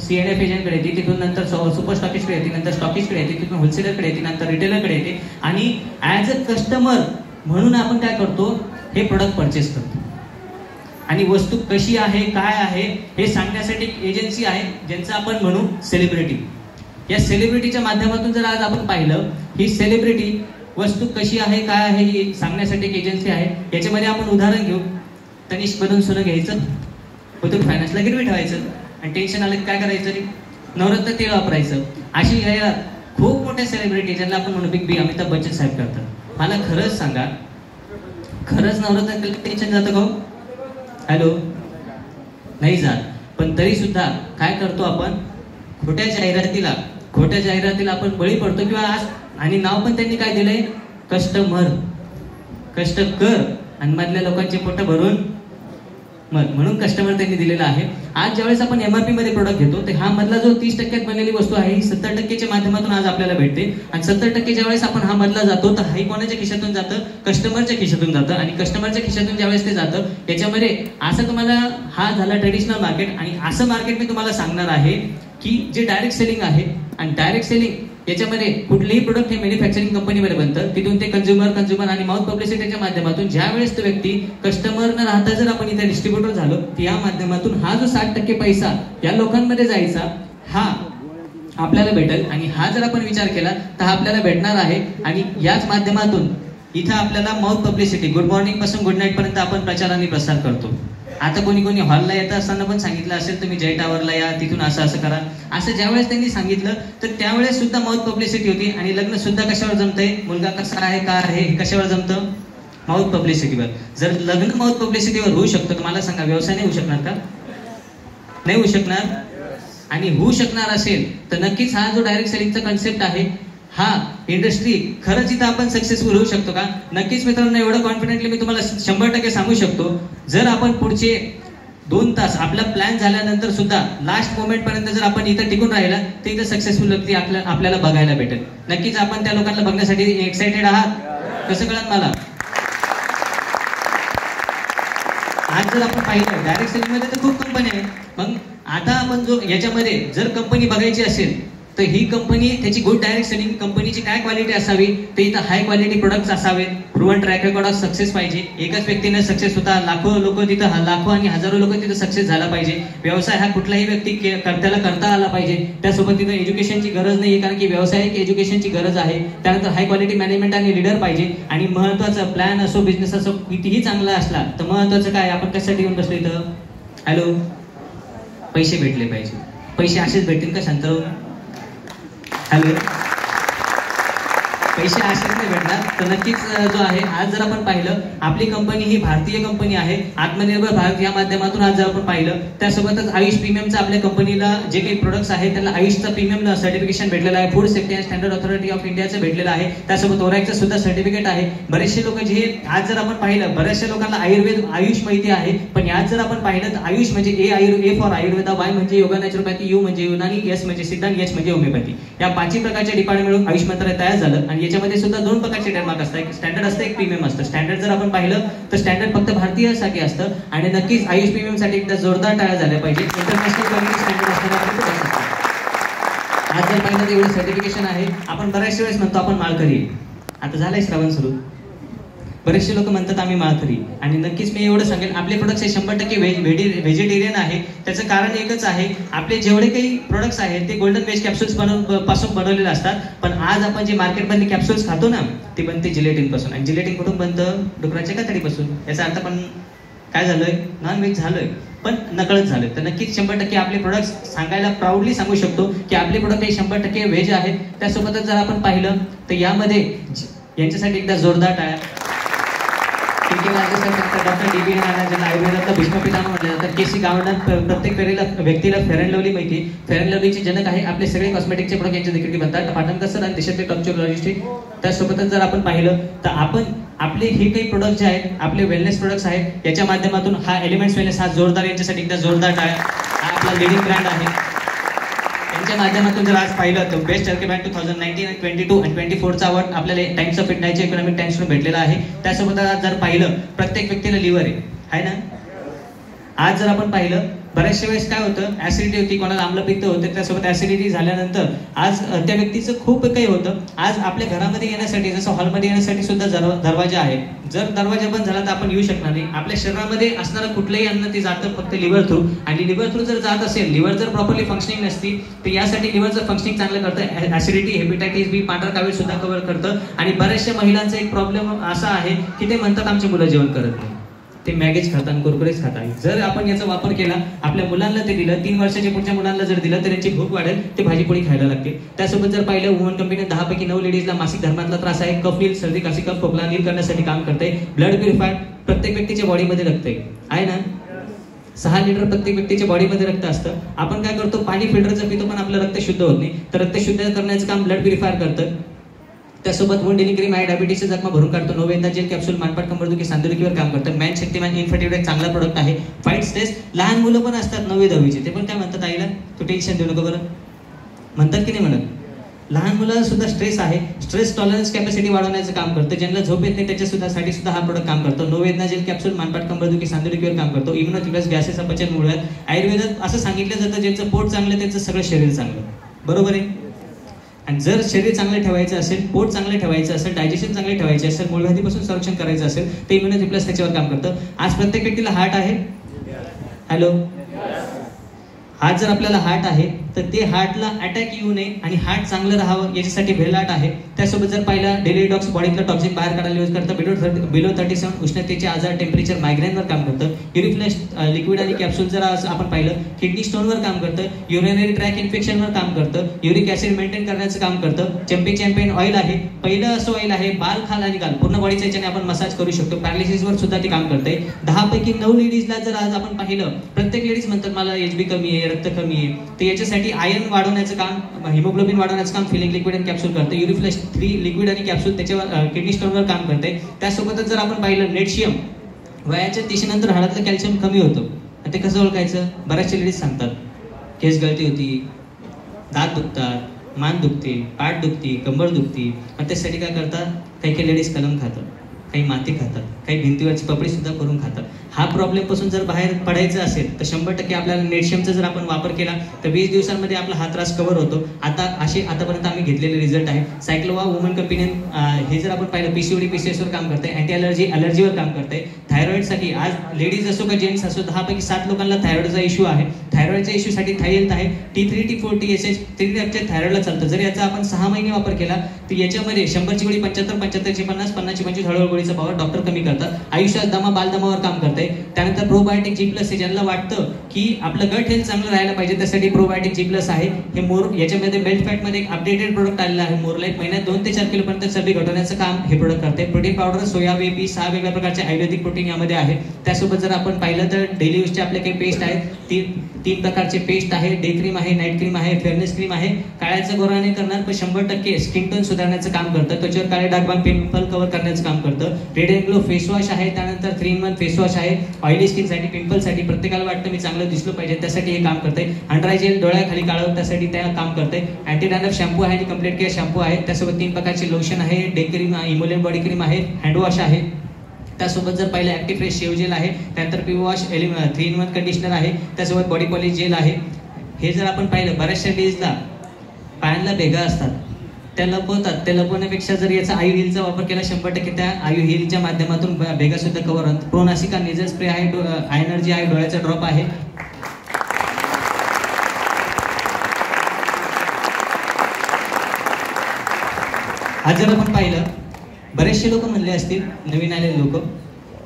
CNF एजंटकडे येते, तिथून नंतर सुपर स्टॉकिस्टकडे येते, नंतर स्टॉकिस्टकडे येते, तिथून होलसेलरकडे येते, नंतर रिटेलरकडे येते आणि ऍज अ कस्टमर म्हणून आपण काय करतो, हे प्रोडक्ट परचेस करतो. आणि वस्तू कशी आहे, काय आहे हे सांगण्यासाठी एक एजन्सी आहे ज्यांचं आपण म्हणू सेलिब्रिटी. या सेलिब्रिटीच्या माध्यमातून जर आज आपण पाहिलं, ही सेलिब्रिटी वस्तू कशी आहे, काय आहे हे सांगण्यासाठी एक एजन्सी आहे. याच्यामध्ये आपण उदाहरण घेऊ, तनिष्क मधून सोनं घ्यायचं, मुथूट फायनान्सला गिरवी ठेवायचं आणि टेन्शन आलं काय करायचं, नवरत्न तेल वापरायचं. अशी जाहिरात खूप मोठ्या सेलिब्रिटी ज्यांना आपण म्हणू बिग बी, अमिताभ बच्चन साहेब करतात. मला खरंच सांगा, खरंच नवरत्न तेल टेन्शन जातं का? हॅलो, नाही जात. पण तरी सुद्धा काय करतो आपण, खोट्या जाहिरातीला आपण बळी पडतो. किंवा आज आणि नाव पण त्यांनी काय दिलंय, कस्टमर, कष्ट कर आणि मधल्या लोकांचे पोट भरून मग, म्हणून कस्टमर त्यांनी दिलेला आहे. आज ज्यावेळेस आपण MRP मध्ये प्रोडक्ट घेतो, तर हा मधला जो 30% बनलेली वस्तू आहे ही 70% माध्यमातून आज आपल्याला भेटते. आणि 70% ज्यावेळेस आपण हा मधला जातो, तर हाही कोणाच्या खिशातून जातं, कस्टमरच्या खिशातून जातं. आणि कस्टमरच्या खिशातून ज्यावेळेस ते जातं, याच्यामध्ये असं तुम्हाला हा झाला ट्रेडिशनल मार्केट. आणि असं मार्केट मी तुम्हाला सांगणार आहे की जे डायरेक्ट सेलिंग आहे. आणि डायरेक्ट सेलिंग याच्यामध्ये कुठलेही प्रोडक्ट हे मॅन्युफॅक्चरिंग कंपनीमध्ये बनतं, तिथून ते कंझ्युमर आणि माउथ पब्लिसिटीच्या माध्यमातून ज्यावेळेस तो व्यक्ती कस्टमर न राहता जर आपण इथे डिस्ट्रीब्युटर झालो, तर या माध्यमातून हा जो 60% पैसा या लोकांमध्ये जायचा, हा आपल्याला भेटेल. आणि हा जर आपण विचार केला तर हा आपल्याला भेटणार आहे. आणि याच माध्यमातून इथं आपल्याला माउथ पब्लिसिटी, गुड मॉर्निंग पासून गुड नाईट पर्यंत आपण प्रचार आणि प्रसार करतो. आता कोणी हॉलला येत असताना पण सांगितलं असेल, तुम्ही जय टावरला या, तिथून असं करा. असं ज्यावेळेस त्यांनी सांगितलं, तर त्यावेळेस सुद्धा माउथ पब्लिसिटी होती. आणि लग्न सुद्धा कशावर जमतंय, मुलगा कसा आहे, काय आहे, कशावर जमतं, माउथ पब्लिसिटीवर. जर लग्न माउथ पब्लिसिटीवर होऊ शकतं, तर मला सांगा व्यवसाय नाही होऊ शकणार का? नाही होऊ शकणार. आणि होऊ शकणार असेल तर नक्कीच हा जो डायरेक्ट सेलिंगचा कन्सेप्ट आहे, हा इंडस्ट्री खरंच इथं आपण सक्सेसफुल होऊ शकतो का? नक्कीच मित्रांनो, एवढं कॉन्फिडेंटली मी तुम्हाला 100% सांगू शकतो. जर आपण पुढचे 2 तास आपला प्लॅन झाल्यानंतर सुद्धा लास्ट मोमेंट पर्यंत जर आपण इथं टिकून राहिला, तर इथं सक्सेसफुल व्यक्ती आपल्याला बघायला भेटेल. नक्कीच आपण त्या लोकांना बघण्यासाठी एक्साइटेड आहात. कसं कळत मला? आज जर आपण पाहिलं डायरेक्ट सेलिंग मध्ये तर खूप कंपनी आहे. मग आता आपण जो याच्यामध्ये जर कंपनी बघायची असेल, तर ही कंपनी त्याची गुड डायरेक्ट सेलिंग कंपनीची काय क्वालिटी असावी, ते इथं हाय क्वालिटी प्रोडक्ट्स असावेत, proven track record of success पाहिजे. एकाच व्यक्तीने सक्सेस होता, लाखो लोक तिथं, लाखो आणि हजारो लोक तिथं सक्सेस झाला पाहिजे. व्यवसाय हा कुठलाही व्यक्ती त्याला करता आला पाहिजे. त्यासोबत तिथं एज्युकेशनची गरज नाही, कारण की व्यवसायिक एज्युकेशनची गरज आहे. त्यानंतर हाय क्वालिटी मॅनेजमेंट आणि लीडर पाहिजे. आणि महत्वाचं प्लॅन असो, बिझनेस असो, कितीही चांगला असला तर महत्वाचं काय, आपण कशासाठी येऊन बसलो इथं, हॅलो, पैसे भेटले पाहिजे. पैसे असेच भेटतील का शांत राहून? हॅलो, पैसे असेच नाही भेटणार. तर नक्कीच जो आहे, आज जर आपण पाहिलं, आपली कंपनी ही भारतीय कंपनी आहे. आत्मनिर्भर भारत या माध्यमातून आज जर आपण पाहिलं, त्यासोबतच आयुष प्रीमियमचं आपल्या कंपनीला जे काही प्रोडक्ट्स आहेत त्याला आयुषचं प्रीमियम सर्टिफिकेशन भेटलेलं आहे. Food safety and standard authority of इंडियाचं भेटलेलं आहे. त्यासोबत ओरॅकचं सुद्धा सर्टिफिकेट आहे. बरेचसे लोक जे आज जर आपण पाहिलं, बऱ्याचशा लोकांना आयुष माहिती आहे, पण आज जर आपण पाहिलं तर आयुष म्हणजे ए फॉर आयुर्वेदा, वाय म्हणजे योगा नॅचरोपॅथी, यू म्हणजे युनानी, एस म्हणजे सिद्धांत, एच म्हणजे होमिओपॅथी. या 5 प्रकारच्या डिपार्टमेंट मिळून आयुष मंत्रालय तयार झालं. आणि याच्यामध्ये सुद्धा 2 प्रकारचे ट्रेडमार्क असतात, एक स्टँडर्ड असतं, एक प्रीमियम असतं. स्टँडर्ड जर आपण पाहिलं तर स्टँडर्ड फक्त भारतीयांसाठी असतं. आणि नक्कीच आयुष प्रीमियम साठी एकदा जोरदार टाळ्या झाल्या पाहिजे. इंटरनॅशनल क्वालिटी स्टँडर्ड असताना आज जर पाहिलं तर एवढं सर्टिफिकेशन आहे. आपण बऱ्याचशा वेळेस म्हणतो आपण माळकरी, आता झालंय श्रावण सुरू, बरेचसे लोक म्हणतात आम्ही माळकरी. आणि नक्कीच मी एवढं सांगेन, आपले प्रोडक्ट्स हे 100% व्हेजिटेरियन आहे. त्याचं कारण एकच आहे, आपले जेवढे काही प्रोडक्ट्स आहेत ते गोल्डन वेज कॅप्सूल्स पासून बनवलेले असतात. पण आज आपण जे मार्केटमध्ये कॅप्सूल्स खातो ना, ते बनते जिलेटिन पासून. आणि जिलेटिन कुठून बनतं? डुकराच्या कातडीपासून. याचा अर्थ पण काय झालंय, नॉन व्हेज झालंय, पण नकळत झालंय. तर नक्कीच 100% आपले प्रोडक्ट्स सांगायला प्राऊडली सांगू शकतो की आपले प्रोडक्ट हे 100% व्हेज आहेत. त्यासोबतच जर आपण पाहिलं तर यामध्ये यांच्यासाठी एकदा जोरदार टाळ्या. डॉक्टर DB नाना, ज्यांना आयुर्वेदातला भीष्मपितामह म्हटलं जातं. केसी गावंडर, प्रत्येक व्यक्तीला फेअर अँड लवली माहिती. फेअर अँड लवलीचे जनक आहे. आपले सगळे कॉस्मेटिकचे प्रोडक्ट यांच्या देखील बनतात. पाटणकर सर आणि देशातले टॉपचे लॉजिस्टिक. त्यासोबतच जर आपण पाहिलं तर आपण आपले हे काही प्रोडक्ट जे आहेत, आपले वेलनेस प्रोडक्ट्स आहेत, याच्या माध्यमातून हा एलिमेंट्स वेलनेस, हा जोरदार, यांच्यासाठी एकदा जोरदार टाळ्या. हा आपला लिडिंग ब्रँड आहे. त्यांच्या माध्यमातून जर आज पाहिलं तर बेस्ट टर्की बँक 2019 आणि 22 आणि 24चा अवॉर्ड आपल्याला टाइम्स ऑफ इंडियाच्या इकॉनॉमिक टाइम्सकडून भेटलेला आहे. त्यासोबत आज जर पाहिलं, प्रत्येक व्यक्तीला लिव्हर आहे ना. आज जर आपण पाहिलं बऱ्याचशा वेळेस काय होतं, ऍसिडिटी होती, कोणाला आम्लपित्त होतं, त्यासोबत ऍसिडिटी झाल्यानंतर आज त्या व्यक्तीचं खूप काही होतं. आज आपल्या घरामध्ये येण्यासाठी, जसं हॉलमध्ये येण्यासाठी सुद्धा दरवाजा आहे. जर दरवाजा बंद झाला तर आपण येऊ शकणार नाही. आपल्या शरीरामध्ये असणारं कुठलंही अन्न ते जातं फक्त लिव्हर थ्रू, आणि लिव्हर थ्रू जर जात असेल, लिव्हर जर प्रॉपरली फंक्शनिंग नसती तर यासाठी लिव्हरचं फंक्शनिंग चांगलं करतं. ऍसिडिटी, हेपेटायटिस बी, पांढरा कावीळ सुद्धा कव्हर करतं. आणि बऱ्याचशा महिलांचा एक प्रॉब्लेम असा आहे की ते म्हणतात आमची मुलं जेवण करत नाही, ते मॅगीज खातात, कुरकुरेच खातात. जर आपण याचा वापर केला, आपल्या मुलांना ते दिलं, 3 वर्षाच्या पुढच्या मुलांना जर दिलं तर त्यांची भूक वाढेल, ते भाजीपोळी खायला लागते. त्यासोबत जर पाहिलं, वुमन कंपनीने 10 पैकी 9 लेडीजला मासिक धर्मातला त्रास आहे, कफ नील, सर्दी, काशी, कफ, खोकला नील करण्यासाठी काम करते. ब्लड प्युरिफायर, प्रत्येक व्यक्तीच्या बॉडीमध्ये रक्त आहे ना, 6 लिटर प्रत्येक व्यक्तीच्या बॉडीमध्ये रक्त असतं. आपण काय करतो, पाणी फिल्टरचं पितो पण आपलं रक्त शुद्ध होत नाही, तर रक्त शुद्ध करण्याचं काम ब्लड प्युरिफायर करतं. त्यासोबत वुंड हेलिंग क्रीम आहे, डायबिटीसचा जखमा भरून काढतो. नोवेदा जेल कॅप्सूल मानपाट कंबरदुखी सांधेदुखीवर काम करतं. मॅन शक्तिमान इन्फर्टिलिटी एक चांगला प्रोडक्ट आहे. फाईट स्ट्रेस, लहान मुलं पण असतात 9वी 10वीचे, ते पण काय म्हणतात, आईला तू टेन्शन देऊ नको बरं, म्हणतात की नाही म्हणत. लहान मुलं सुद्धा स्ट्रेस आहे, स्ट्रेस टॉलरन्स कॅपॅसिटी वाढवण्याचं काम करतं. ज्यांना झोप येत नाही त्याच्यासाठी सुद्धा हा प्रोडक्ट काम करतो. नोवेदा जेल कॅप्सूल मानपाट कंबरदुखी सांधेदुखीवर काम करतो. इम्युनोथेरपी, गॅसेस अपचन मुळे. आयुर्वेदात असं सांगितलं जातं, ज्यांचं पोट चांगलं त्यांचं सगळं शरीर चांगलं, बरोबर आहे. आणि जर शरीर चांगलं ठेवायचं असेल, पोट चांगलं ठेवायचं असेल, डायजेशन चांगले ठेवायचे असेल, मूळव्याधीपासून संरक्षण करायचं असेल तर इम्युनिटी प्लस त्याच्यावर काम करतं. आज प्रत्येक व्यक्तीला हार्ट आहे, हॅलो, हार्ट जर आपल्याला हार्ट आहे तर ते हार्टला अटॅक येऊ नये आणि हार्ट चांगलं राहावं याच्यासाठी व्हेलाट आहे. त्यासोबत जर पाहिला, डेली डॉक्स बॉडीतलं टॉक्सिन बाहेर काढायला यूज करतं. बिलो 37 उष्णतेचे आजार, टेम्परेचर, मायग्रेनवर काम करतं. युरिफ्लॅश लिक्विड आणि कॅप्सूल जर आपण पाहिलं, किडनी स्टोनवर काम करतं. युरिनरी ट्रॅक इन्फेक्शनवर काम करतं. युरिक ऍसिड मेंटेन करण्याचं काम करतं. चॅम्पियन ऑइल आहे, पहिलं असं ऑइल आहे, बाल, खाल आणि गाल पूर्ण बॉडीच्या याच्याने आपण मसाज करू शकतो. पॅरालिसिसवर सुद्धा ते काम करते. 10 पैकी 9 लेडीजला जर आज आपण पाहिलं, प्रत्येक लेडीज म्हणतात मला HB कमी आहे, रक्त कमी आहे, तर याच्यासाठी आयर्न वाढवण्याचं काम, हिमोग्लोबिन वाढवण्याचं काम फिलिंग लिक्विड आणि कॅप्सूल करते. युरिफ्लॅश 3 लिक्विड आणि कॅप्सूल त्याच्यावर किडनी स्टोनवर काम करते. त्यासोबतच जर आपण पाहिलं, नेटशियम, वयाच्या 30 नंतर हाडातलं कॅल्शियम कमी होतं. ते कसं ओळखायचं, बऱ्याचशा लेडीज सांगतात केस गळती होती, दात दुखतात, मान दुखते, पाठ दुखती, कंबर दुखती. मग त्यासाठी काय करतात, काही लेडीज कलम खातात, काही माती खातात, काही भिंतीवरची पपडी सुद्धा करून खातात. हा प्रॉब्लेम पासून जर बाहेर पडायचं असेल तर 100% आपल्याला नेटशियमचा जर आपण वापर केला तर 20 दिवसांमध्ये आपला हा त्रास कव्हर होतो. आतापर्यंत आम्ही घेतलेले रिझल्ट आहे. सायक्लोवा वुमन कंपनी हे जर आपण पाहिलं, PCOD PCOS वर काम करते, अँटी अलर्जीवर काम करते. थायरॉइडसाठी आज लेडीज असो का जेंट्स असो, 10 पैकी 7 लोकांना थायरॉइडचा इश्यू आहे. थायरॉइडच्या इश्यूसाठी थायहेल्थ आहे. T3 T4 TSH 3 टाईपच्या थायरॉइडला चालतं. जर याचा आपण 6 महिने वापर केला तर याच्यामध्ये 100ची गोळी 75, 75ची 50, 50ची 25 हळूहळू गोळीचा पावर डॉक्टर कमी करतात. आयुष्यात दमा, बालदमावर काम करते. त्यानंतर प्रोबायोटिक G+ हे ज्यांना वाटतं की आपलं गट हेल्थ चांगलं राहायला पाहिजे त्यासाठी प्रोबायोटिक G+ आहे. हे मोर, याच्यामध्ये मेल्ट फॅट मध्ये एक अपडेटेड प्रोडक्ट आलेला आहे. मोरलाईट महिन्यात 2 ते 4 किलोपर्यंत चरबी घटवण्याचं काम हे प्रोडक्ट करते. प्रोटीन पावडर, सोया, वे पी, 6 वेगळ्या प्रकारचे आयुर्वेदिक प्रोटीन यामध्ये आहे. त्यासोबत जर आपण पाहिलं तर डेली यूजचे आपले काही पेस्ट आहेत, 3 प्रकारचे पेस्ट आहे. डे क्रीम आहे, नाईट क्रीम आहे, फेअरनेस क्रीम आहे. काळ्याचं गोरा नाही करणार पण 100% स्किन टोन सुधारण्याचं काम करतं. त्वचेवर काळे डाग, पिंपल कव्हर करण्याचं काम करतं. Red and glow face wash आहे. त्यानंतर 3 in 1 फेस वॉश आहे. ऑइली स्किन साठी, पिंपल साठी, प्रत्येकाला वाटतं मी चांगलं दिसलो पाहिजे त्यासाठी हे काम करते. अंडर आय जेल, डोळ्याखाली काळं त्यासाठी त्या काम करते. अँटी डॅन्ड्रफ शॅम्पू आहे आणि कंप्लीट केअर शॅम्पू आहे. त्यासोबत 3 प्रकारचे लोशन आहे. डे क्रीम, इमोलियन बॉडी क्रीम आहे. हँड वॉश आहे. त्यासोबत जर पाहिलं, ऍक्टिव्ह फ्रेश शेव जेल आहे. त्यानंतर पी वॉश, 3 in 1 कंडिशनर आहे. त्यासोबत बॉडी पॉलिश जेल आहे. हे जर आपण पाहिलं, बऱ्याचशा लेडीजला पायांना भेगा असतात, त्या लपवतात. त्या लपवण्यापेक्षा जर याचा आयु हिलचा वापर केला 100% त्या आयु हिलच्या माध्यमातून भेगा सुद्धा कव्हर होतात. प्रोनासिका नेझल स्प्रे आहे. एनर्जी आहे. डोळ्याचा ड्रॉप आहे. आज जर आपण पाहिलं, बरेचसे लोक म्हणले असतील, नवीन आलेले लोक,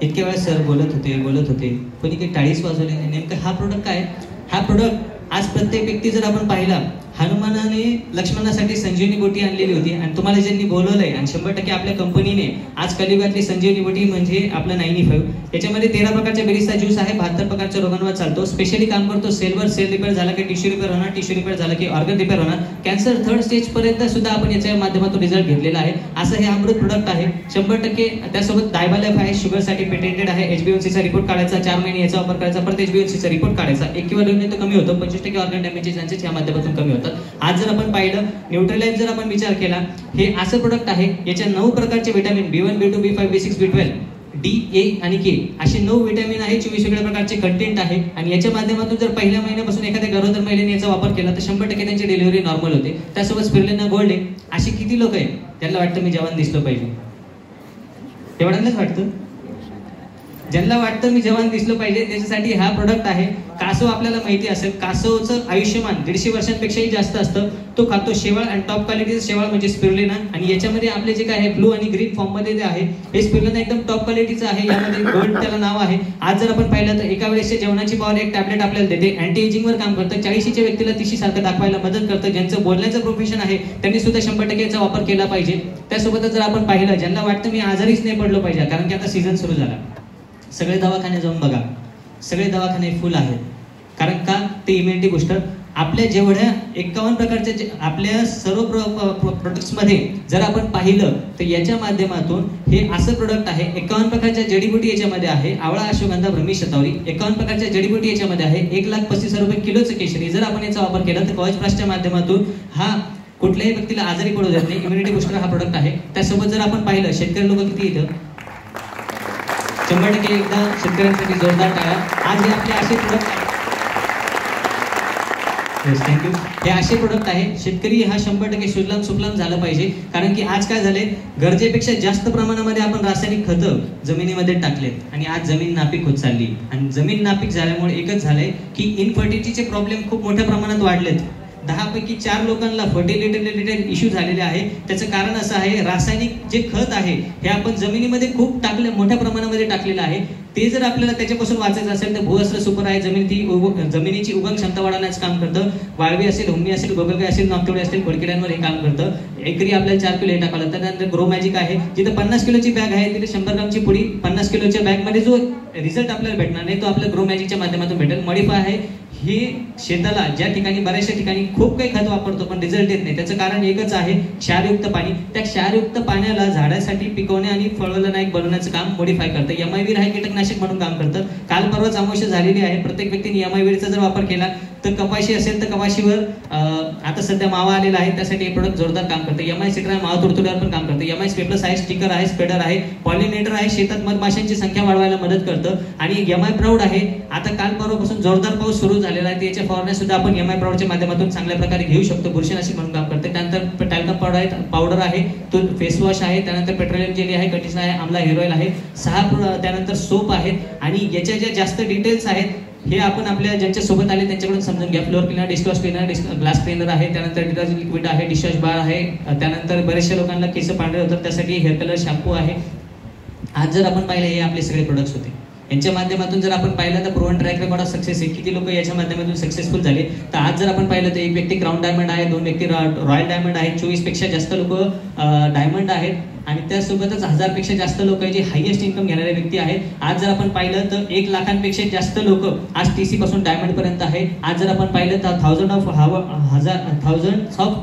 इतके वेळा सर बोलत होते कोणी काही टाळीच वाजवली नाही. नेमकं हा प्रोडक्ट काय, हा प्रोडक्ट आज प्रत्येक व्यक्ती जर आपण पाहिला, हनुमानाने लक्ष्मणासाठी संजीवनी बोटी आणलेली होती आणि तुम्हाला ज्यांनी बोलवलंय आणि 100% आपल्या कंपनीने आज कलियुगातली संजीवनी बोटी म्हणजे आपलं 95. याच्यामध्ये 13 प्रकारच्या बेरीजचा ज्यूस आहे. 72 प्रकारच्या रोगांवर चालतो. स्पेशली काम करतो सेलवर. सेल रिपेअर झाला की टिश्यू रिपेअर होणार, टिश्यू रिपेअर झाला की ऑर्गन रिपेअर होणार. कॅन्सर 3rd स्टेज पर्यंत सुद्धा आपण याच्या माध्यमातून रिझल्ट घेतलेला आहे. असं हे अमृत प्रोडक्ट आहे 100%. त्यासोबत डायबालाइफ आहे. शुगरसाठी पेटेंटेड आहे. HbA1cचा रिपोर्ट काढायचा, 4 महिने याचा वापर करायचा, परत HbA1cचा रिपोर्ट काढायचा. 1 किंवा 2 महिने कमी होतो. 25% ऑर्गन डॅमेजेस यांचे या माध्यमातून कमी होतात. आज जर आपण पाहिलं, न्यूट्रीलाइफ जर आपण विचार केला, हे असं प्रोडक्ट आहे. याच्या 9 प्रकारचे vitamin B1, B2, B5, B6, B12 DA आणि K असे 9 विटॅमिन आहे, 24 वेगळ्या प्रकारचे कंटेंट आहे. आणि याच्या माध्यमातून जर पहिल्या महिन्यापासून एखाद्या गरोदर महिलेने याचा वापर केला तर 100% त्यांची डिलिव्हरी नॉर्मल होते. त्यासोबत स्पिरुलिना गोल्ड आहे. असे किती लोक आहेत त्यांना वाटतं मी जवान दिसलो पाहिजे? एवढ्यांनाच वाटतं? ज्यांना वाटतं मी जवान दिसलो पाहिजे त्याच्यासाठी हा प्रोडक्ट आहे. कासव आपल्याला माहिती असेल, कासवचं आयुष्यमान 150 वर्षांपेक्षाही जास्त असतं. तो खातो शेवाळ आणि टॉप क्वालिटीचं शेवाळ म्हणजे स्पिरुलिना. आणि याच्यामध्ये आपले जे काय आहे ब्लू आणि ग्रीन फॉर्म मध्ये जे आहे हे स्पिरुलिना एकदम टॉप क्वालिटीचं आहे. यामध्ये गोल्ड त्याला नाव आहे. आज जर आपण पाहिलं तर एका वेळेसच्या जेवणाची पॉवर एक टॅबलेट आपल्याला देते. अँटी एजिंग वर काम करतं. 40च्या व्यक्तीला 30 सारखं दाखवायला मदत करतं. ज्यांचं बोलण्याचं प्रोफेशन आहे त्यांनी सुद्धा 100% याचा वापर केला पाहिजे. त्यासोबतच जर आपण पाहिलं ज्यांना वाटतं मी आजारीच नाही पडलो पाहिजे, कारण की आता सीझन सुरू झाला, सगळे दवाखाने जाऊन बघा, सगळे दवाखाने फुल आहेत. कारण का? ते इम्युनिटी बुस्टर आपल्या जेवढ्या 51 प्रकारच्या आपल्या सर्व प्रोडक्ट्स मध्ये जर आपण पाहिलं तर याच्या माध्यमातून हे असं प्रोडक्ट आहे. 51 प्रकारच्या जडीबुटी याच्यामध्ये आहे. आवळा, अश्वगंधा, ब्रह्मी, शतावरी 51 प्रकारच्या जडीबुटी याच्यामध्ये आहे. 1,35,000 रुपये किलोचं केशरी जर आपण याचा वापर केला तर कवच प्राशच्या माध्यमातून हा कुठल्याही व्यक्तीला आजारी पडू देत नाही. इम्युनिटी बुस्टर हा प्रोडक्ट आहे. त्यासोबत जर आपण पाहिलं शेतकरी लोक किती इथं 100% एकदा शेतकऱ्यांसाठी जोरदार टाळ्या. आज हे आपले असे प्रोडक्ट आहेत. थँक्यू. हे असे प्रोडक्ट आहे. शेतकरी हा 100% सुजलाम सुफलाम झालं पाहिजे. कारण की आज काय झाले, गरजेपेक्षा जास्त प्रमाणामध्ये आपण रासायनिक खतं जमिनीमध्ये टाकलेत आणि आज जमीन नापीक होत चालली. आणि जमीन नापीक झाल्यामुळे एकच झालंय की इनफर्टिलिटीचे प्रॉब्लेम खूप मोठ्या प्रमाणात वाढलेत. 10 पैकी 4 लोकांना फर्टिलिटी रिलेटेड इश्यू झालेले आहे. त्याचं कारण असं आहे रासायनिक जे खत आहे हे आपण जमिनीमध्ये खूप मोठ्या प्रमाणामध्ये टाकलेलं आहे. ते जर आपल्याला त्याच्यापासून वाचायचं असेल तर भूअस्त्र सुपर आहे. जमिनीची उगम क्षमता वाढवण्याचं काम करतं. वाळवी असेल, हुमणी असेल, गोगलगाय असेल, नागतोडे असेल, खोडकिड्यांवर हे काम करतं. एकरी आपल्याला 4 किलो हे टाकावं लागतं. त्यानंतर ग्रो मॅजिक आहे. जिथे 50 किलोची बॅग आहे तिथे 100 ग्रामची पुडी. 50 किलोच्या बॅगमध्ये जो रिझल्ट आपल्याला भेटणार नाही तो आपल्या ग्रो मॅजिकच्या माध्यमातून भेटेल. मॉडिफाय आहे. हे शेताला ज्या ठिकाणी बऱ्याचशा ठिकाणी खूप काही खत वापरतो पण रिझल्ट येत नाही. त्याचं कारण एकच आहे क्षारयुक्त पाणी. त्या क्षारयुक्त पाण्याला झाडासाठी पिकवणे आणि फळवलनायक बनवण्याचं काम मॉडिफाय करतं. एमआयव्हीर हे कीटकनाशक म्हणून काम करतं. काल परवाच अमावस्या झालेली आहे. प्रत्येक व्यक्तीने एमआयव्हीरचा जर वापर केला तर कपाशी असेल तर कपाशीवर आता सध्या मावा आलेला आहे. त्यासाठी हे प्रोडक्ट जोरदार काम करतं. एमआय सिट्रा मावा तुडतुड्यावर पण काम करतं. एमआय स्पेप्लस आहे, स्टिकर आहे, स्प्रेडर आहे, पॉलिनेटर आहे, शेतात मधमाशांची संख्या वाढवायला मदत करतं. आणि एमआय प्राऊड आहे. आता काल परवापासून जोरदार पाऊस सुरू झालेला आहे. त्याच्या फवारण्या सुद्धा आपण एमआय प्राऊडच्या माध्यमातून चांगल्या प्रकारे घेऊ शकतो. बुरशीनाशक म्हणून काम करते. त्यानंतर टॅल्कम पावडर आहे, तो फेस वॉश आहे, त्यानंतर पेट्रोलियम जेली आहे, कंडिशनर आहे, आमला हेअर ऑइल आहे, 6 त्यानंतर सोप आहेत. आणि याच्या ज्या जास्त डिटेल्स आहेत हे आपण आपल्या ज्यांच्या सोबत आले त्यांच्याकडून समजून घ्या. Floor cleaner, dishwash cleaner, glass cleaner आहे, त्यानंतर डिटर्जंट लिक्विड आहे, डिशवॉश बार आहे, त्यानंतर बरेचशा लोकांना केस पांढरे होतात त्यासाठी हेअर कलर शॅम्पू आहे. आज जर आपण पाहिलं हे आपले सगळे प्रोडक्ट्स होते. यांच्या माध्यमातून जर आपण पाहिलं तर proven track record of success आहे. किती लोक याच्या माध्यमातून सक्सेसफुल झाले तर आज जर आपण पाहिलं तर एक व्यक्ती क्राऊन डायमंड आहे, 2 व्यक्ती रॉयल डायमंड आहे, 24 पेक्षा जास्त लोक डायमंड आहेत. आणि त्यासोबतच 1000 पेक्षा जास्त लोक जे हायएस्ट इन्कम घेणारे व्यक्ती आहेत. आज जर आपण पाहिलं तर 1 लाखांपेक्षा जास्त लोक आज TC पासून डायमंड पर्यंत आहे. आज जर आपण पाहिलं तर thousand of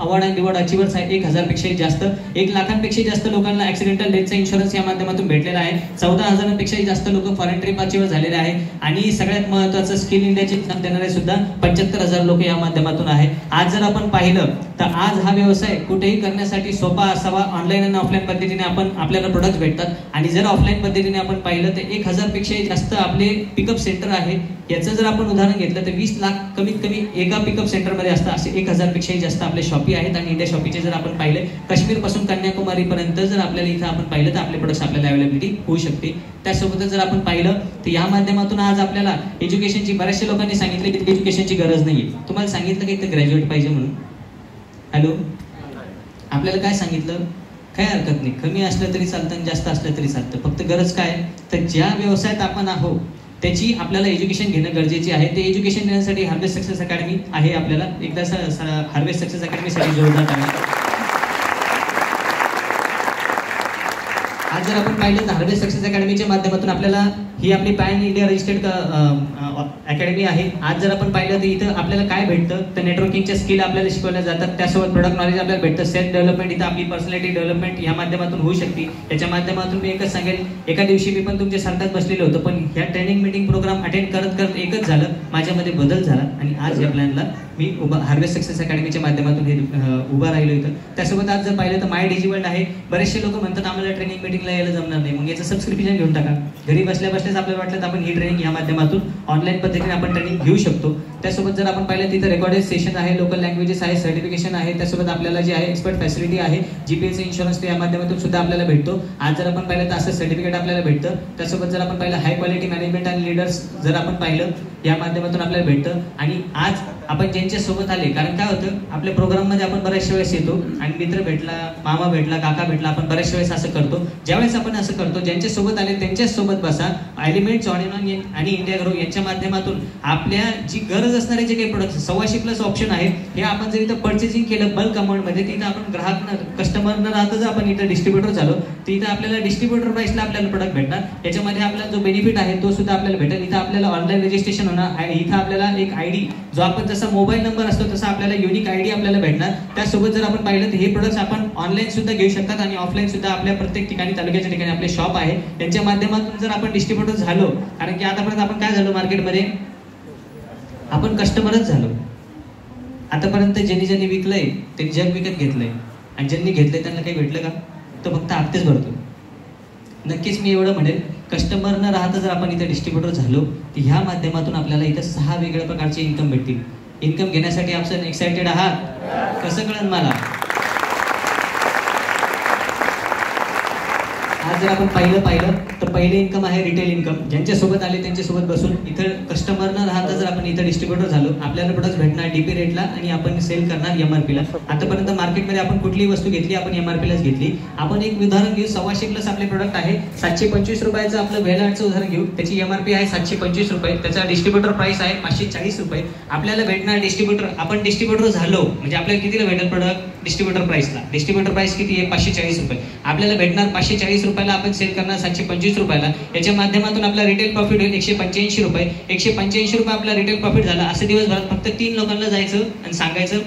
award and reward achievers आहे 1000 पेक्षा जास्त. 1 लाखांपेक्षा जास्त लोकांना ऍक्सिडेंटल डेथचा इन्शुरन्स या माध्यमातून भेटलेला आहे. 14,000 पेक्षा जास्त लोक फॉरेन ट्रिप अचिव्हर झालेले आहे. आणि सगळ्यात महत्त्वाचं स्किल इंडियाचे एक्झाम देणारे सुद्धा 75,000 लोक या माध्यमातून आहे. आज जर आपण पाहिलं तर आज हा व्यवसाय कुठेही करण्यासाठी सोपा असावा. ऑनलाईन आणि ऑफलाईन पद्धतीने आपण आपल्याला प्रोडक्ट भेटतात. आणि जर ऑफलाईन पद्धतीने आपण पाहिलं तर 1000 पेक्षा जास्त आपले पिकअप सेंटर आहे. याचं जर आपण उदाहरण घेतलं तर 20 लाख कमीत कमी एका पिकअप सेंटरमध्ये असतं. असे 1000 पेक्षाही जास्त आपले शॉपी आहेत. आणि इंडिया शॉपीचे जर आपण पाहिले काश्मीर पासून कन्याकुमारी पर्यंत जर आपल्याला इथं आपण पाहिलं तर आपले प्रोडक्ट्स आपल्याला अवेलेबिलिटी होऊ शकते. त्यासोबतच जर आपण पाहिलं तर या माध्यमातून आज आपल्याला एज्युकेशनची बऱ्याचशा लोकांनी सांगितलं की एज्युकेशनची गरज नाहीये. तुम्हाला सांगितलं की इथं ग्रॅज्युएट पाहिजे म्हणून. हॅलो, आपल्याला काय सांगितलं? काही हरकत नाही, कमी असलं तरी चालतं आणि जास्त असलं तरी चालतं. फक्त गरज काय तर ज्या व्यवसायात आपण आहोत त्याची आपल्याला एज्युकेशन घेणं गरजेचे आहे. ते एज्युकेशन देण्यासाठी हार्वेस्ट सक्सेस अकॅडमी आहे. आपल्याला एकदा हार्वेस्ट सक्सेस अकॅडमीसाठी जोरदार टाळ्या. आज जर आपण पाहिलं तर हार्वेस्ट सक्सेस अकॅडमीच्या माध्यमातून आपल्याला ही आपली पॅन इंडिया रजिस्टर्ड अकॅडमी आहे. आज जर आपण पाहिलं तर इथं आपल्याला काय भेटतं तर नेटवर्किंगच्या स्किल आपल्याला शिकवल्या जातात, त्यासोबत प्रोडक्ट नॉलेज आपल्याला भेटतं, सेल्फ डेव्हलपमेंट, इथं आपली पर्सनॅलिटी डेव्हलपमेंट या माध्यमातून होऊ शकते. त्याच्या माध्यमातून मी एकच सांगेल, एका दिवशी मी पण तुमच्या सारखाच बसलेलो होतो, पण ह्या ट्रेनिंग मीटिंग प्रोग्राम अटेंड करत करत एकच झालं, माझ्यामध्ये बदल झाला आणि आज या प्लॅनला मी हार्वेस्ट सक्सेस अकॅडमीच्या माध्यमातून हे उभा राहिलो इथं. त्यासोबत आज जर पाहिलं तर माय डिजिवर्ल्ड आहे. बरेचसे लोक म्हणतात आम्हाला ट्रेनिंग मीटिंगला यायला जमणार नाही, मग याचं सबस्क्रिप्शन घेऊन टाका. घरी बसल्या बसल्याच आपल्याला वाटलं तर आपण ही ट्रेनिंग या माध्यमातून ऑनलाईन पद्धतीने आपण ट्रेनिंग घेऊ शकतो. त्यासोबत जर आपण पाहिलं तिथं रेकॉर्डेड सेशन आहे, लोकल लँग्वेजेस आहे, सर्टिफिकेशन आहे, त्यासोबत आपल्याला जे आहे एक्सपर्ट फॅसिलिटी आहे, जीपीएससी इन्शुरन्स या माध्यमातून सुद्धा आपल्याला भेटतो. आज जर आपण पाहिलं तर असं सर्टिफिकेट आपल्याला भेटतं. त्यासोबत जर आपण पाहिलं हाय क्वालिटी मॅनेजमेंट आणि लीडर्स जर आपण पाहिलं या माध्यमातून आपल्याला भेटतं. आणि आज आपण ज्यांच्या सोबत आले, कारण काय होतं आपल्या प्रोग्राममध्ये आपण बऱ्याचशा वेळेस येतो आणि मित्र भेटला, मामा भेटला, काका भेटला, आपण बऱ्याचशा वेळेस असं करतो. ज्यावेळेस आपण असं करतो, ज्यांच्या सोबत आले त्यांच्याच सोबत बसा. एलिमेंट्स ऑन आणि इंडिया ग्रो यांच्या माध्यमातून आपल्या जी गरज असणारे जे काही प्रोडक्ट्स 125+ ऑप्शन आहे, हे आपण जर इथं परचेसिंग केलं बल्क अमाऊंटमध्ये, तिथं आपण ग्राहक कस्टमर न राहता जर आपण इथं डिस्ट्रीब्युटर झालो तर इथं आपल्याला डिस्ट्रीब्युटर प्राइसला आपल्याला प्रोडक्ट भेटणार. याच्यामध्ये आपल्याला जो बेनिफिट आहे तो सुद्धा आपल्याला भेटेल. इथं आपल्याला ऑनलाईन रजिस्ट्रेशन होणार, इथं आपल्याला एक आयडी जो आपण जसा मोबाईल नंबर असतो तसा आपल्याला युनिक आयडी आपल्याला भेटणार. त्यासोबत जर आपण पाहिलं तर हे प्रोडक्ट्स आपण ऑनलाईन सुद्धा घेऊ शकतात आणि ऑफलाईन सुद्धा आपल्या प्रत्येक ठिकाणी तालुक्याच्या ठिकाणी आपले शॉप आहे, त्यांच्या माध्यमातून जर आपण डिस्ट्रीब्युटर झालो, कारण की आतापर्यंत आपण काय झालो मार्केटमध्ये आपण कस्टमरच झालो. आतापर्यंत ज्यांनी विकलंय त्यांनी जग विकत घेतलंय आणि ज्यांनी घेतलंय त्यांना काही भेटलं का? तो फक्त हप्तेच भरतो. नक्कीच मी एवढं म्हणेल, कस्टमर न राहता जर आपण इथे डिस्ट्रीब्युटर झालो तर ह्या माध्यमातून आपल्याला इथं 6 वेगळ्या प्रकारचे इन्कम भेटतील. इन्कम घेण्यासाठी आपण एक्साइटेड आहात? कसं कळेल मला? आज जर आपण पाहिलं तर पहिले इन्कम आहे रिटेल इन्कम. ज्यांच्यासोबत आले त्यांच्यासोबत बसून इथं कस्टमर न राहता जर आपण इथं डिस्ट्रीब्युटर झालो, आपल्याला प्रोडक्ट भेटणार डीपी रेटला आणि आपण सेल करणार MRP ला. आतापर्यंत मार्केटमध्ये आपण कुठलीही वस्तू घेतली आपण MRP लाच घेतली. आपण एक उदाहरण घेऊ, 125+ आपले प्रोडक्ट आहे, 725 रुपयाचं आपलं व्हेलआर्टचं उदाहरण घेऊ. त्याची MRP आहे 725 रुपये, त्याचा डिस्ट्रीब्युटर प्राइस आहे 540 रुपये. आपल्याला भेटणार डिस्ट्रीब्युटर, आपण डिस्ट्रीब्युटर झालो म्हणजे आपल्याला कितीला भेटेल प्रोडक्ट डिस्ट्रीब्युटर प्राइसला? डिस्ट्रीब्युटर प्राइस किती आहे? 540 रुपये. आपल्याला भेटणार 540 रुपयाला, आपण सेल करणार 725 रुपयाला. याच्या माध्यमातून आपला रिटेल प्रॉफिट होईल 185 रुपये. 185 रुपये आपला रिटेल प्रॉफिट झाला. असं दिवसभरात फक्त 3 लोकांना जायचं आणि सांगायचं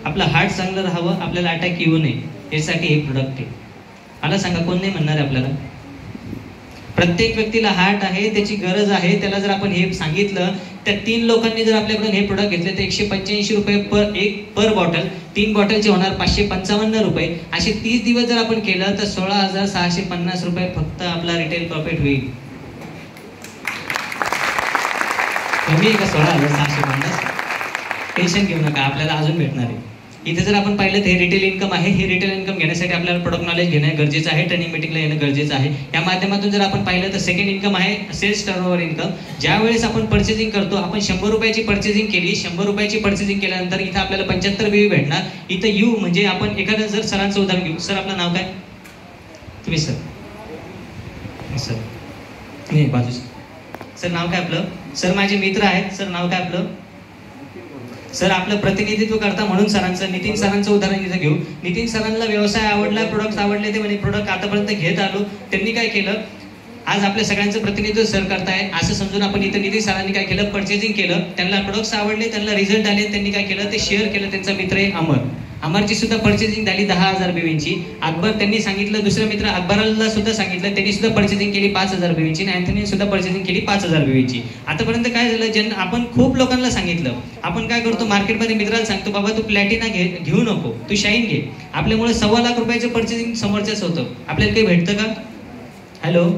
आपलं हार्ट चांगलं राहावं, आपल्याला अटॅक येऊ नये, यासाठी हे प्रोडक्ट आहे. मला सांगा कोण नाही म्हणणार आहे आपल्याला? प्रत्येक व्यक्तीला हार्ट आहे, त्याची गरज आहे, त्याला जर आपण हे सांगितलं, त्या 3 लोकांनी जर आपल्याकडून हे प्रोडक्ट घेतले तर 185 रुपये पर बॉटल, 3 बॉटलचे होणार 555 रुपये. असे 30 दिवस जर आपण केलं तर 16,650 रुपये फक्त आपला रिटेल प्रॉफिट होईल. कमी आहे का 16,650? टेन्शन घेऊ नका, आपल्याला अजून भेटणार आहे. इथे जर आपण पाहिलं तर हे रिटेल इन्कम आहे. हे रिटेल इन्कम घेण्यासाठी आपल्याला प्रोडक्ट नॉलेज घेणं गरजेचं आहे, ट्रेनिंग मीटिंगला येणं गरजेचं आहे. या माध्यमातून जर आपण पाहिलं तर सेकंड इन्कम आहे सेल्स टर्नओव्हर इन्कम. ज्या वेळेस आपण पर्चेसिंग करतो, आपण 100 रुपयाची पर्चेसिंग केली, 100 रुपयाची पर्चेसिंग केल्यानंतर इथं आपल्याला 75 BV भेटणार. इथं यू म्हणजे आपण एखादं जर सरांचं उदाहरण घेऊ. सर आपलं नाव काय? तुम्ही सर नाही बाजू सर नाव काय आपलं? सर माझे मित्र आहेत. सर नाव काय आपलं? सर आपलं प्रतिनिधित्व करता म्हणून सरांचं, नितीन सरांचं उदाहरण इथं घेऊ. नितीन सरांना व्यवसाय आवडला, प्रोडक्ट आवडले, ते म्हणजे प्रोडक्ट आतापर्यंत घेत आलो. त्यांनी काय केलं, आज आपल्या सगळ्यांचं प्रतिनिधित्व सर करताय असं समजून आपण इथं नितीन सरांनी काय केलं, पर्चेसिंग केलं. त्यांना प्रोडक्ट्स आवडले, त्यांना रिझल्ट आले, त्यांनी काय केलं ते शेअर केलं. त्यांचा मित्र आहे अमरची सुद्धा पर्चेसिंग झाली 10,000 BVची. अकबर त्यांनी सांगितलं, दुसरा मित्र अकबराला सुद्धा सांगितलं, त्यांनी सुद्धा पर्चेसिंग केली 5,000 BVची. आणि अँथनी सुद्धा पर्चेसिंग केली 5,000 BVची. आतापर्यंत काय झालं, ज्यांना आपण खूप लोकांना सांगितलं, आपण काय करतो मार्केटमध्ये मित्राला सांगतो बाबा तू प्लॅटिना घेऊ नको, तू शाईन घे. आपल्यामुळे 1.25 लाख रुपयाचं पर्चेसिंग समोरच्याच होतं. आपल्याला काही भेटतं का? हॅलो,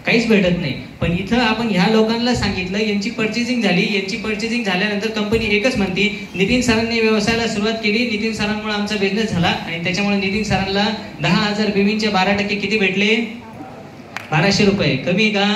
काहीच भेटत नाही. पण इथं आपण ह्या लोकांना सांगितलं, यांची पर्चेसिंग झाली. यांची पर्चेसिंग झाल्यानंतर कंपनी एकच म्हणते, नितीन सरांनी व्यवसायाला सुरुवात केली, नितीन सरांमुळे आमचा बिझनेस झाला. आणि त्याच्यामुळे नितीन सरांना 10,000 BVचे 12% किती भेटले? 1200 रुपये. कमी का?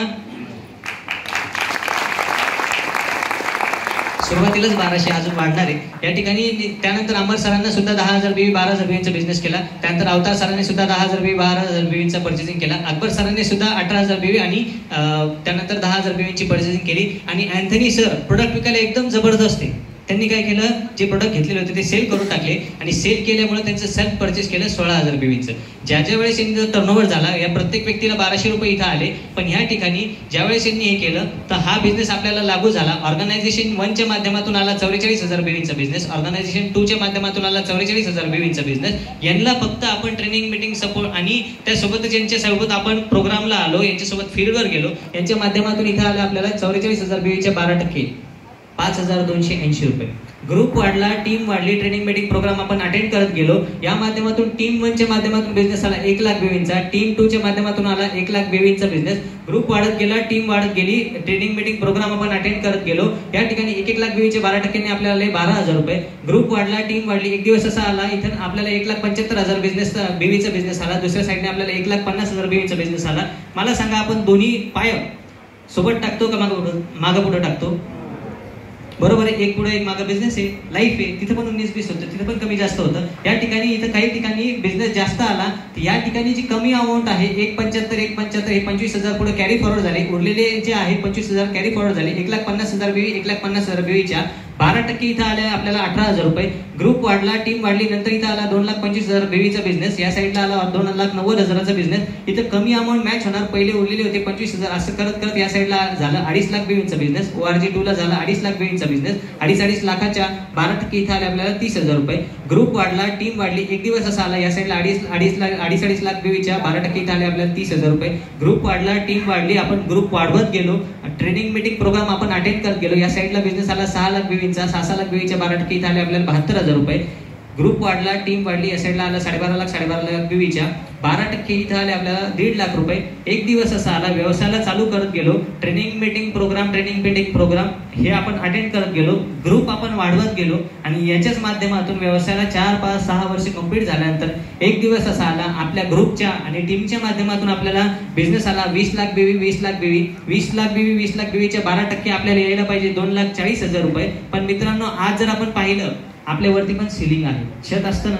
सुरुवातीलाच 1200, अजून वाढणार आहे या ठिकाणी. त्यानंतर अमर सरांना सुद्धा 10,000 BV 12,000 BVचा बिझनेस केला. त्यानंतर अवतार सरांनी सुद्धा 10,000 BV 12,000 BVचा पर्चेसिंग केला. अकबर सरांनी सुद्धा 18,000 BV आणि त्यानंतर 10,000 BVची पर्चेसिंग केली. आणि अँथनी सर प्रोडक्ट विकायला एकदम जबरदस्त आहे. त्यांनी काय केलं, जे प्रोडक्ट घेतलेले होते ते सेल करून टाकले आणि सेल केल्यामुळे त्यांचं सेल्फ परचेस केलं 16,000 बीवीचं. ज्या वेळेस यांनी टर्नओव्हर झाला, या प्रत्येक व्यक्तीला 1200 रुपये इथं आले. पण ह्या ठिकाणी ज्यावेळेस यांनी हे केलं तर हा बिझनेस आपल्याला लागू झाला. ऑर्गनायझेशन 1च्या माध्यमातून आला 44,000 बीवीचा बिझनेस, ऑर्गनायझेशन 2च्या माध्यमातून आला 44,000 बीवीचा बिझनेस. यांना फक्त आपण ट्रेनिंग मीटिंग सपोर्ट आणि त्यासोबतच यांच्यासोबत आपण प्रोग्रामला आलो, यांच्यासोबत फील्डवर गेलो, यांच्या माध्यमातून इथं आलं आपल्याला 44,000 बीवीच्या 12%, 5,280 रुपये. ग्रुप वाढला, टीम वाढली, ट्रेनिंग मीटिंग प्रोग्राम आपण अटेंड करत गेलो. या माध्यमातून टीम 1च्या माध्यमातून बिझनेस आला 1,00,000 बीवींचा, टीम 2च्या माध्यमातून आला 1,00,000 बीवींचा बिझनेस. ग्रुप वाढत गेला, टीम वाढत गेली, ट्रेनिंग मीटिंग प्रोग्राम आपण अटेंड करत गेलो. या ठिकाणी 1,00,000 बीवीचे 12%ने आपल्याला आले 12,000 रुपये. ग्रुप वाढला, टीम वाढली, एक दिवस असा आला इथं आपल्याला 1,75,000 बिझनेस बीवीचा बिझनेस आला. दुसऱ्या साईडने आपल्याला 1,50,000 बीवीचा बिझनेस आला. मला सांगा, आपण दोन्ही पाय सोबत टाकतो का मागं पुढे टाकतो? बरोबर आहे, एक पुढे एक मागं बिझनेस आहे, लाईफ आहे, तिथे पण 19-20 होतं, तिथे पण कमी जास्त होतं. या ठिकाणी इथं काही ठिकाणी बिझनेस जास्त आला, तर या ठिकाणी जी कमी अमाऊंट आहे 1,75,000 हे 25,000 पुढे कॅरी फॉरवर्ड झाले. उरलेले जे आहे 25,000 कॅरी फॉरवर्ड झाले. 1,50,000 बीवी, 1,50,000 बीवीच्या 12% इथं आले आपल्याला 18,000 रुपये. ग्रुप वाढला, टीम वाढली, नंतर इथं आला 2,25,000 बीवीचा बिझनेस. या साईडला आला 2,90,000चा बिझनेस. इथं कमी अमाऊंट मॅच होणार, पहिले उरलेले होते 25,000, असं करत करत या साईडला झालं 2.5 बीवीचा बिझनेस. ORG2 ला झाला 2.5 बीवीचा बिझनेस. 2.5 लाखाच्या 12% इथं आले आपल्याला 30,000 रुपये. ग्रुप वाढला, टीम वाढली, एक दिवस असा आला या साईडला 2.5 लाख बीवीच्या 12% इथं आले आपल्याला 30,000 रुपये. ग्रुप वाढला, टीम वाढली, आपण ग्रुप वाढवत गेलो, ट्रेनिंग मीटिंग प्रोग्राम आपण अटेंड करत गेलो. या साईडला बिझनेस आला 6,00,000 बीवीचा, 6 लाख बीवीच्या 12% इथं आले आपल्याला 72,000 रुपये. ग्रुप वाढला, टीम वाढली, या साईडला आला 12.5 लाख बीवीच्या 12% इथं आले आपल्याला 1.5 लाख रुपये. एक दिवस असा आला, व्यवसायाला चालू करत गेलो, ट्रेनिंग मीटिंग प्रोग्राम हे आपण अटेंड करत गेलो, ग्रुप आपण वाढवत गेलो आणि याच्याच माध्यमातून व्यवसायाला 4, 5, 6 वर्ष कंप्लीट झाल्यानंतर एक दिवस असा आला, आपल्या ग्रुपच्या आणि टीमच्या माध्यमातून आपल्याला बिझनेस आला 20 लाख बीवी, 20 लाख बीवी, 20 लाख बीवी, 20 लाख बीवीच्या 12% आपल्याला यायला पाहिजे 2,40,000 रुपये. पण मित्रांनो, आज जर आपण पाहिलं, आपल्यावरती पण सिलिंग आहे, छत असतं ना,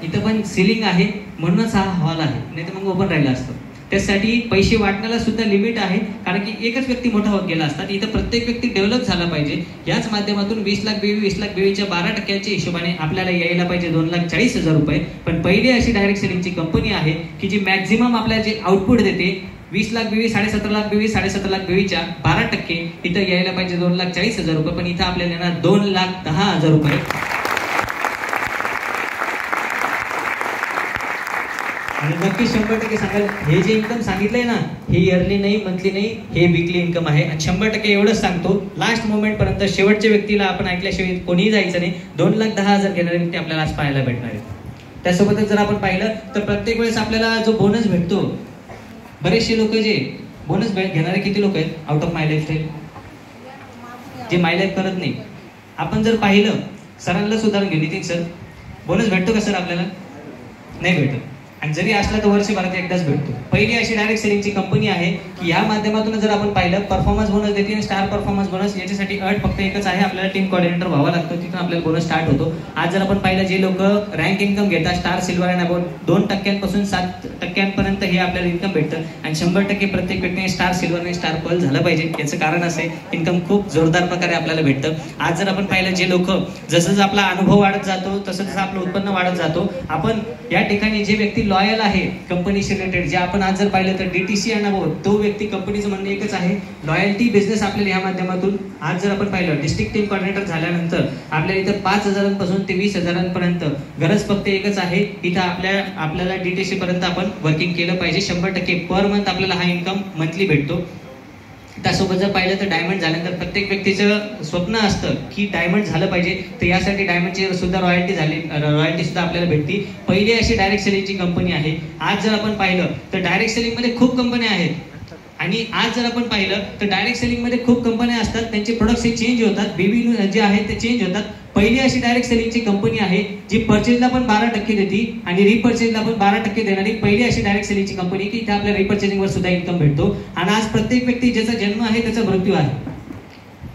इथं पण सिलिंग आहे, म्हणूनच हा हॉल आहे, नाही तर मग ओपन राहिला असतं. त्यासाठी पैसे वाटण्याला सुद्धा लिमिट आहे, कारण की एकच व्यक्ती मोठा होत गेला असता. इथं प्रत्येक व्यक्ती डेव्हलप झाला पाहिजे. याच माध्यमातून 20 लाख बीवी, 20 लाख बीवीच्या 12%च्या हिशोबाने आपल्याला यायला पाहिजे 2,40,000 रुपये. पण पहिली अशी डायरेक्ट सेलिंगची कंपनी आहे की जी मॅक्झिमम आपल्याला जे आउटपुट देते, 20 लाख बीवी, 17.5 लाख बीवी, 17.5 लाख बीवीच्या 12% इथं यायला पाहिजे 2,40,000 रुपये. पण इथं आपल्याला येणार 2,10,000 रुपये. आणि नक्की 100% सांगाल, हे जे इन्कम सांगितलंय ना, हे इयरली नाही, मंथली नाही, हे वीकली इन्कम आहे. आणि 100% एवढंच सांगतो, लास्ट मोमेंट पर्यंत शेवटच्या व्यक्तीला आपण ऐकल्याशिवाय कोणीही जायचं नाही. 2,10,000 घेणारे व्यक्ती आपल्याला आज पाहायला भेटणार आहे. त्यासोबतच जर आपण पाहिलं तर प्रत्येक वेळेस आपल्याला जो बोनस भेटतो, बरेचसे लोक जे बोनस घेणारे किती लोक आहेत आउट ऑफ माय लाईफस्टाईल, जे माय लाईफ करत नाही. आपण जर पाहिलं, सरांनाच उदाहरण घेऊ, नितीन सर, बोनस भेटतो का सर आपल्याला? नाही भेटत. आणि जरी असला तर वर्षभरात एकदाच भेटतो. पहिली अशी डायरेक्ट सेलिंगची कंपनी आहे की या माध्यमातून जर आपण पाहिलं, परफॉर्मन्स बोनस देते, स्टार परफॉर्मन्स बोनस. याच्यासाठी अट फक्त एकच आहे, आपल्याला टीम कोऑर्डिनेटर व्हावा लागतो, तिथून आपल्याला बोनस स्टार्ट होतो. आज जर आपण पाहिलं, जे लोक रँक इन्कम घेतात, स्टार, सिल्वर आणि अबाउट 2% 7% हे आपल्याला इन्कम भेटतं. आणि 100% प्रत्येक व्यक्तीने स्टार, सिल्वर आणि स्टार पर्ल झालं पाहिजे. याचं कारण असं आहे, इन्कम खूप जोरदार प्रकारे आपल्याला भेटतं. आज जर आपण पाहिलं, जे लोक जसं आपला अनुभव वाढत जातो तसं तसं आपलं उत्पन्न वाढत जातो. आपण या ठिकाणी जे व्यक्ती लॉयल आहे कंपनीशी रिलेटेड, जे आपण आज जर पाहिलं तर DTC आणि अबाउट, तो व्यक्ती, कंपनीचं म्हणणं एकच आहे, लॉयल्टी बिझनेस आपल्याला या माध्यमातून आज जर आपण पाहिलं, डिस्ट्रिक्ट टीम कोऑर्डिनेटर झाल्यानंतर आपल्याला इथं 5,000 पासून ते 20,000 गरज फक्त एकच आहे, इथं आपल्याला DTC पर्यंत आपण वर्किंग केलं पाहिजे. 100% पर मंथ आपल्याला हा इन्कम मंथली भेटतो. त्यासोबत जर पाहिलं तर डायमंड झाल्यानंतर प्रत्येक व्यक्तीचं स्वप्न असतं की डायमंड झालं पाहिजे, तर यासाठी डायमंडची सुद्धा रॉयल्टी सुद्धा आपल्याला भेटती. पहिली अशी डायरेक्ट सेलिंगची कंपनी आहे. आज जर आपण पाहिलं तर डायरेक्ट सेलिंग मध्ये खूप कंपन्या आहेत, आणि आज जर आपण पाहिलं तर डायरेक्ट सेलिंग मध्ये खूप कंपन्या असतात, त्यांचे प्रोडक्ट्स हे चेंज होतात, बीबी जे आहेत ते चेंज होतात. पहिली अशी डायरेक्ट सेलिंगची कंपनी आहे जी परचेजला पण 12% देते आणि रिपर्चेजला पण 12% देणारी पहिली अशी डायरेक्ट सेलिंगची कंपनी की इथे आपल्या रिपर्चेजिंगवर सुद्धा इन्कम भेटतो. आणि आज प्रत्येक व्यक्ती ज्याचा जन्म आहे त्याचा मृत्यू आहे,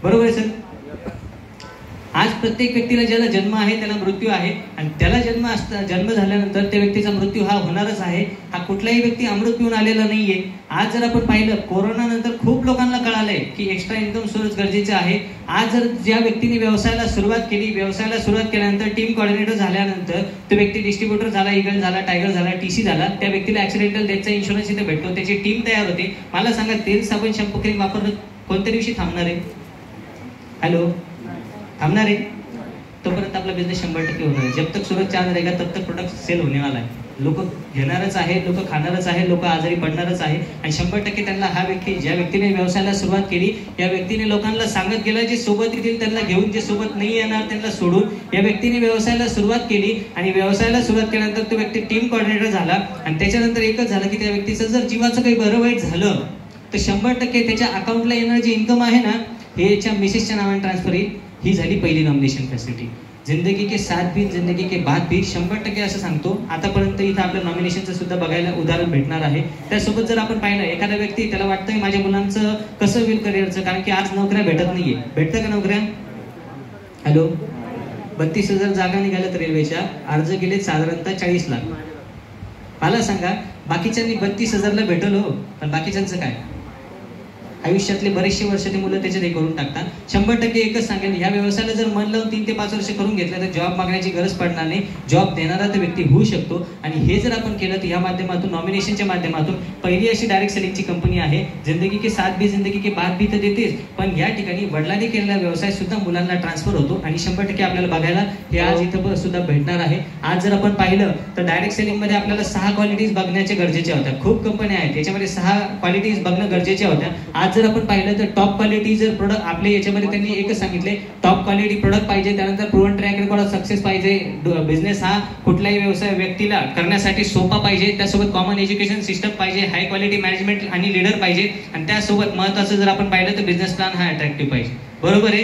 बरोबर आहे सर? आज प्रत्येक व्यक्तीला ज्याला जन्म आहे त्याला मृत्यू आहे, आणि त्याला जन्म झाल्यानंतर त्या व्यक्तीचा मृत्यू हा होणारच आहे. हा कुठलाही व्यक्ती अमृत पिऊन आलेला नाहीये. आज जर आपण पाहिलं, कोरोना नंतर खूप लोकांना कळालंय की एक्स्ट्रा इन्कम सोर्स गरजेचं आहे. आज जर ज्या व्यक्तीने व्यवसायाला सुरुवात केल्यानंतर टीम कोऑर्डिनेटर झाल्यानंतर तो व्यक्ती डिस्ट्रीब्युटर झाला, ईगल झाला, टायगर झाला, टीसी झाला, त्या व्यक्तीला ऍक्सिडेंटल डेथचा इन्शुरन्स इथे भेटतो, त्याची टीम तयार होते. मला सांगा, तेल साबण शॅम्पू क्रीम वापरणं कोणत्या दिवशी थांबणार आहे? हॅलो, थांबणार आहे? तोपर्यंत आपला बिझनेस 100% होणार आहे. जब तक सूरज चांद रहेगा तब तक प्रोडक्ट सेल होने वाला है. लोक घेणारच आहे, लोक खाणारच आहे, लोक आजारी पडणारच आहे. आणि 100% त्यांना हा व्यक्ती, ज्या व्यक्तीने व्यवसायाला सुरुवात केली, या व्यक्तीने लोकांना सांगत गेला, जे सोबत येतील त्यांना घेऊन, जे सोबत नाही येणार त्यांना सोडून, या व्यक्तीने व्यवसायाला सुरुवात केली. आणि व्यवसायाला सुरुवात केल्यानंतर तो व्यक्ती टीम कोऑर्डिनेटर झाला. आणि त्याच्यानंतर एकच झालं की त्या व्यक्तीचं जर जीवाचं काही बरं वाईट झालं तर 100% त्याच्या अकाउंटला येणार जी इन्कम आहे ना, हे याच्या मिसेसच्या नावाने ट्रान्सफर येईल. ही झाली पहिली नॉमिनेशन फॅसिलिटी. जिंदगी के साथ भी, जिंदगी के बाद भी 100% असं सांगतो. आतापर्यंत इथं आपल्या नॉमिनेशनचं सुद्धा बघायला उदाहरण भेटणार आहे. त्यासोबत जर आपण पाहिलं, एखादा व्यक्ती त्याला वाटतंय माझ्या मुलांचं कसं होईल करिअरचं, कारण की आज नोकऱ्या भेटत नाहीये. भेटतं का नोकऱ्या? हॅलो, 32,000 जागा निघाल्यात रेल्वेच्या, अर्ज गेले साधारणतः 40 लाख. मला सांगा, बाकीच्यांनी 32,000ला भेटलो, पण बाकीच्यांचं काय? आयुष्यातले बरेचसे वर्ष ते मुलं त्याच्यात हे करून टाकतात. 100% एकच सांगेल, ह्या व्यवसायाला जर मन लावून 3 ते 5 वर्ष करून घेतलं तर जॉब मागण्याची गरज पडणार नाही. जॉब देणारा तर व्यक्ती होऊ शकतो. आणि हे जर आपण केलं तर या माध्यमातून, नॉमिनेशनच्या माध्यमातून, पहिली अशी डायरेक्ट सेलिंगची कंपनी आहे. जिंदगी के साथ भी, जिंदगी के बाद भी तर देतेच, पण या ठिकाणी वडिलांनी केलेला व्यवसाय सुद्धा मुलांना ट्रान्सफर होतो. आणि 100% आपल्याला बघायला हे आज इथं सुद्धा भेटणार आहे. आज जर आपण पाहिलं तर डायरेक्ट सेलिंग मध्ये आपल्याला 6 क्वालिटीज बघण्याच्या गरजेच्या होत्या. खूप कंपन्या आहेत, त्याच्यामध्ये 6 क्वालिटीज बघणं गरजेच्या होत्या. आज जर आपण पाहिलं तर टॉप क्वालिटी जर प्रोडक्ट आपले, याच्यामध्ये त्यांनी एकच सांगितले, टॉप क्वालिटी प्रोडक्ट पाहिजे, त्यानंतर proven track record of success पाहिजे, बिझनेस हा कुठल्याही व्यवसाय व्यक्तीला करण्यासाठी सोपा पाहिजे, त्यासोबत कॉमन एज्युकेशन सिस्टम पाहिजे, हाय क्वालिटी मॅनेजमेंट आणि लीडर पाहिजे, आणि त्यासोबत महत्त्वाचं जर आपण पाहिलं तर बिझनेस प्लॅन हा अट्रॅक्टिव्ह पाहिजे. बरोबर आहे?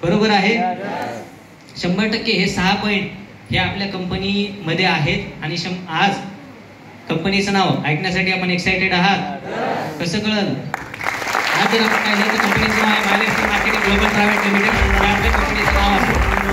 बरोबर आहे? 100% हे 6 पॉईंट हे आपल्या कंपनीमध्ये आहेत. आणि आज कंपनीचं नाव ऐकण्यासाठी आपण एक्साइटेड आहात? कसं कळलं? आज जर आपण पाहिलं तर कंपनीचं नाव आहे Mahalakshmi marketing global private limited. आपल्या कंपनीचं नाव आहे.